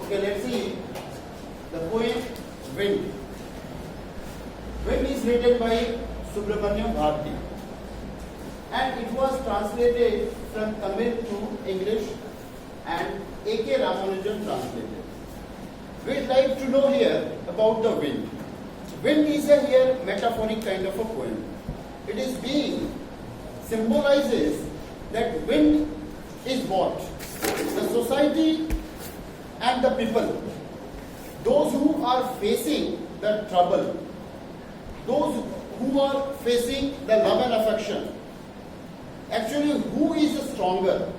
okay, let's see the poem Wind. Wind is written by Subramanyam Bharati and it was translated from Tamil to English and A.K. Ramanujan translated. We'd like to know here about the wind. Wind is a here metaphoric kind of a poem. It is being symbolizes that wind is what? The society and the people. Those who are facing the trouble. Those who are facing the love and affection. Actually, who is stronger?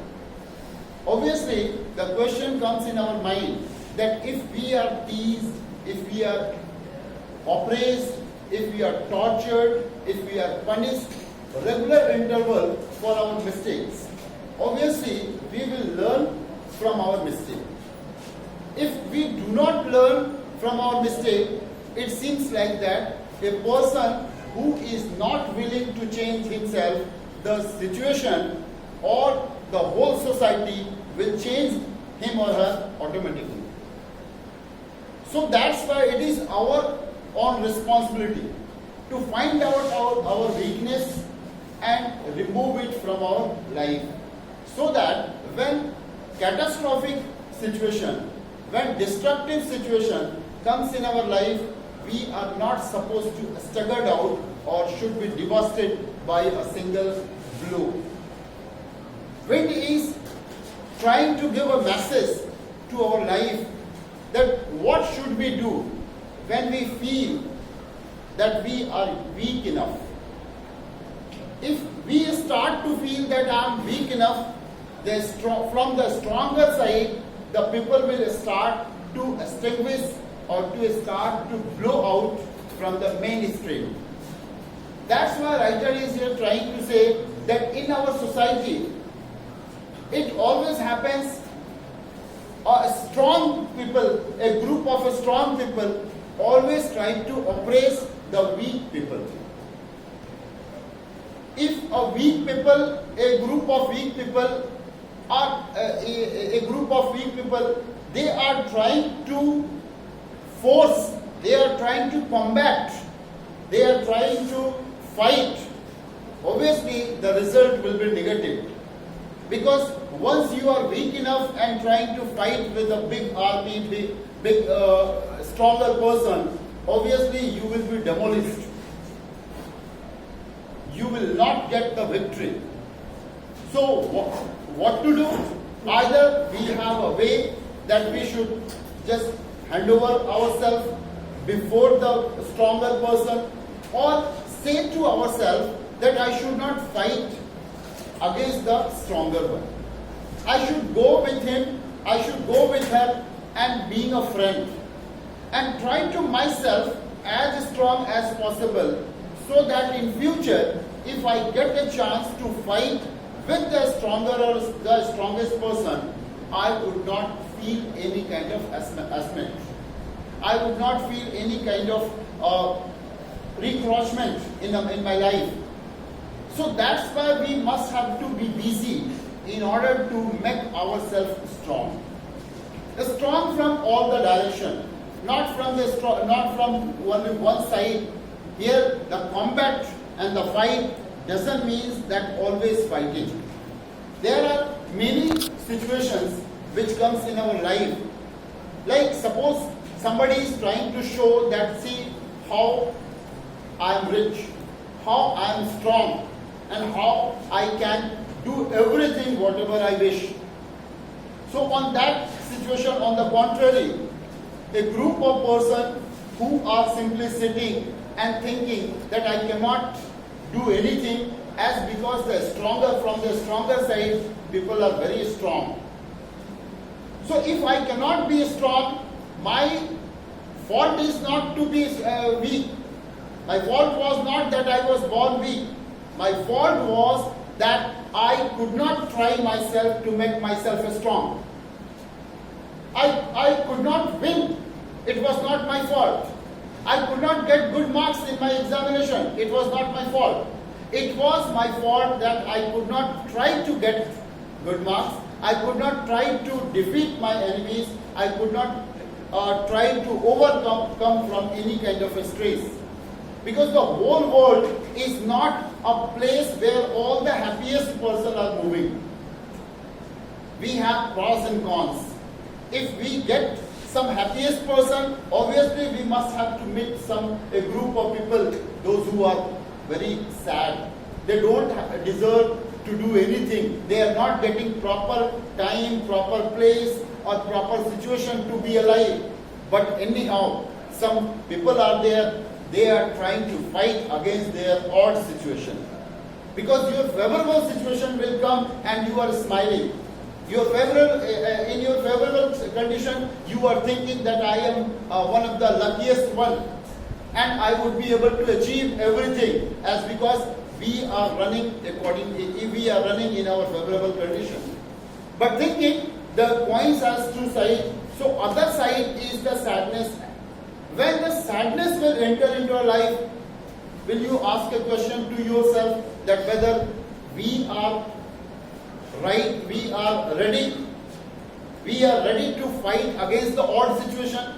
Obviously, the question comes in our mind that if we are teased, if we are oppressed, if we are tortured, if we are punished, regular interval for our mistakes, obviously we will learn from our mistake. If we do not learn from our mistake, it seems like that a person who is not willing to change himself, the situation or the whole society will change him or her automatically. So that's why it is our own responsibility to find out our weakness and remove it from our life. So that when catastrophic situation, when destructive situation comes in our life, we are not supposed to stagger out or should be devastated by a single blow. Wind is trying to give a message to our life that what should we do when we feel that we are weak enough. If we start to feel that I am weak enough, from the stronger side, the people will start to extinguish or to start to blow out from the mainstream. That's why writer is here trying to say that in our society, it always happens a strong people, a group of strong people always try to oppress the weak people. If a weak people, a group of weak people are a group of weak people, they are trying to force, they are trying to combat, they are trying to fight, obviously the result will be negative. Because once you are weak enough and trying to fight with a big army, big stronger person, obviously you will be demolished. You will not get the victory. So what to do? Either we have a way that we should just hand over ourselves before the stronger person, or say to ourselves that I should not fight against the stronger one. I should go with him, I should go with her and being a friend and try to myself as strong as possible so that in future if I get a chance to fight with the stronger or the strongest person, I would not feel any kind of asthma. I would not feel any kind of recroachment in my life. So that's why we must have to be busy in order to make ourselves strong. Strong from all the direction, not from only one side. Here the combat and the fight doesn't mean that always fighting. There are many situations which comes in our life. Like suppose somebody is trying to show that see how I am rich, how I am strong, and how I can do everything whatever I wish. So on that situation, on the contrary, a group of persons who are simply sitting and thinking that I cannot do anything as because from the stronger side, people are very strong. So if I cannot be strong, my fault is not to be weak. My fault was not that I was born weak. My fault was that I could not try myself to make myself strong. I could not win. It was not my fault. I could not get good marks in my examination. It was not my fault. It was my fault that I could not try to get good marks I could not try to defeat my enemies. I could not try to overcome from any kind of a stress. Because the whole world is not a place where all the happiest person are moving. We have pros and cons. If we get some happiest person, obviously we must have to meet a group of people, those who are very sad. They don't deserve to do anything. They are not getting proper time, proper place or proper situation to be alive. But anyhow, some people are there, they are trying to fight against their odd situation. Because your favorable situation will come and you are smiling. In your favorable condition, you are thinking that I am one of the luckiest one, and I would be able to achieve everything, as because we are running in our favorable condition. But thinking the coins has two sides, so other side is the sadness. When the sadness will enter into our life, will you ask a question to yourself that whether we are right, we are ready to fight against the odd situation?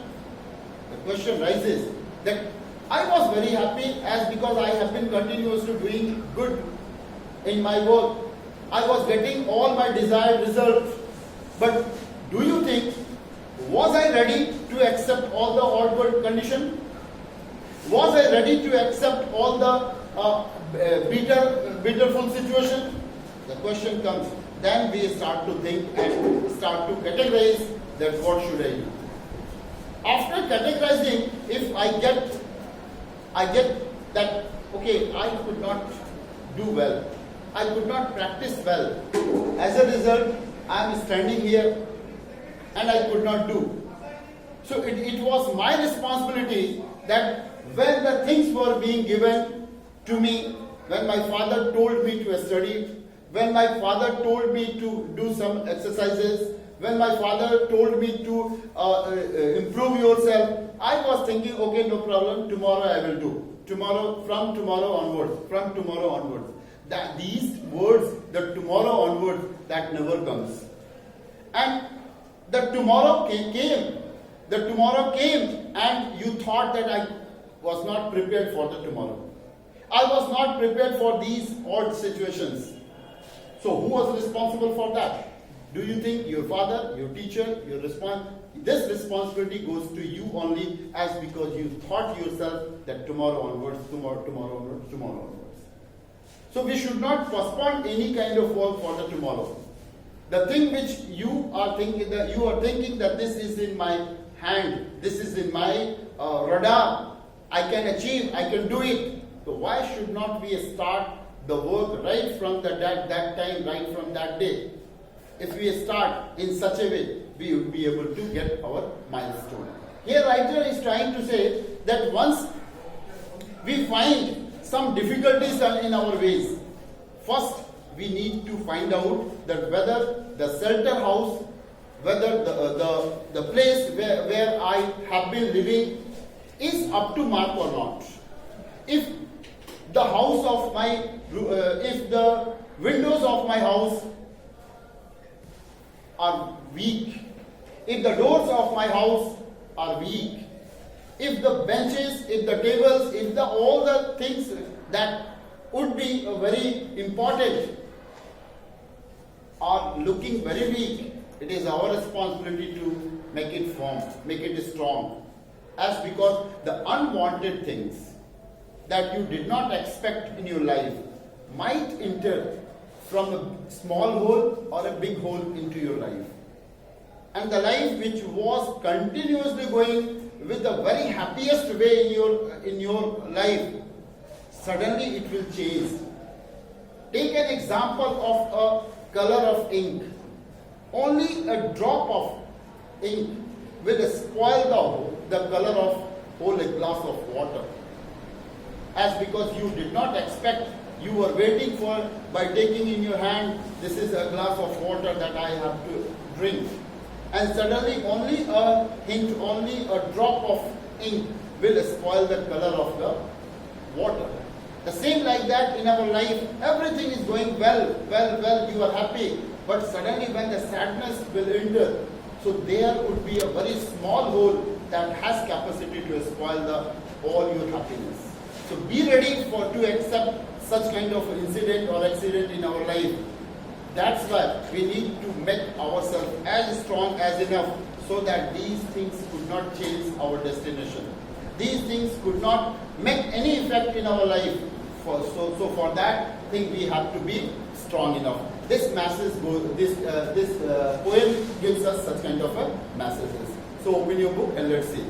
The question rises that I was very happy as because I have been continuously doing good in my work. I was getting all my desired results. But do you think, was I ready to accept all the odd condition? Was I ready to accept all the bitterful situation? The question comes. Then we start to think and start to categorize that what should I do. After categorizing, if I get that, okay, I could not do well. I could not practice well. As a result, I am standing here and I could not do. So it was my responsibility that when the things were being given to me, when my father told me to study, when my father told me to do some exercises, when my father told me to improve yourself, I was thinking, okay, no problem, tomorrow I will do. From tomorrow onwards. That these words, the tomorrow onwards, that never comes. And the tomorrow came. The tomorrow came and you thought that I was not prepared for the tomorrow. I was not prepared for these odd situations. So who was responsible for that? Do you think your father, your teacher, this responsibility goes to you only as because you thought yourself that tomorrow onwards. So we should not postpone any kind of work for the tomorrow. The thing which you are thinking that this is in my hand, this is in my radar, I can achieve, I can do it. So why should not we start the work right from that time, right from that day? If we start in such a way, we would be able to get our milestone. Here writer is trying to say that once we find some difficulties in our ways, first we need to find out that whether the shelter house, whether the place where I have been living is up to mark or not. If the windows of my house are weak, if the doors of my house are weak, if the benches, if the tables, if all the things that would be very important are looking very weak, it is our responsibility to make it firm, make it strong. As because the unwanted things that you did not expect in your life might enter from a small hole or a big hole into your life. And the life which was continuously going with the very happiest way in your life, suddenly it will change. Take an example of a color of ink. Only a drop of ink will spoil the color of whole glass of water. As because you did not expect, you were waiting for, by taking in your hand, this is a glass of water that I have to drink. And suddenly only a hint, only a drop of ink will spoil the color of the water. The same like that in our life, everything is going well, you are happy. But suddenly when the sadness will enter, so there would be a very small hole that has capacity to spoil all your happiness. So be ready to accept such kind of incident or accident in our life. That's why we need to make ourselves as strong as enough so that these things could not change our destination. These things could not make any effect in our life. So for that thing we have to be strong enough. This message, this poem gives us such kind of a messages. So open your book and let's see.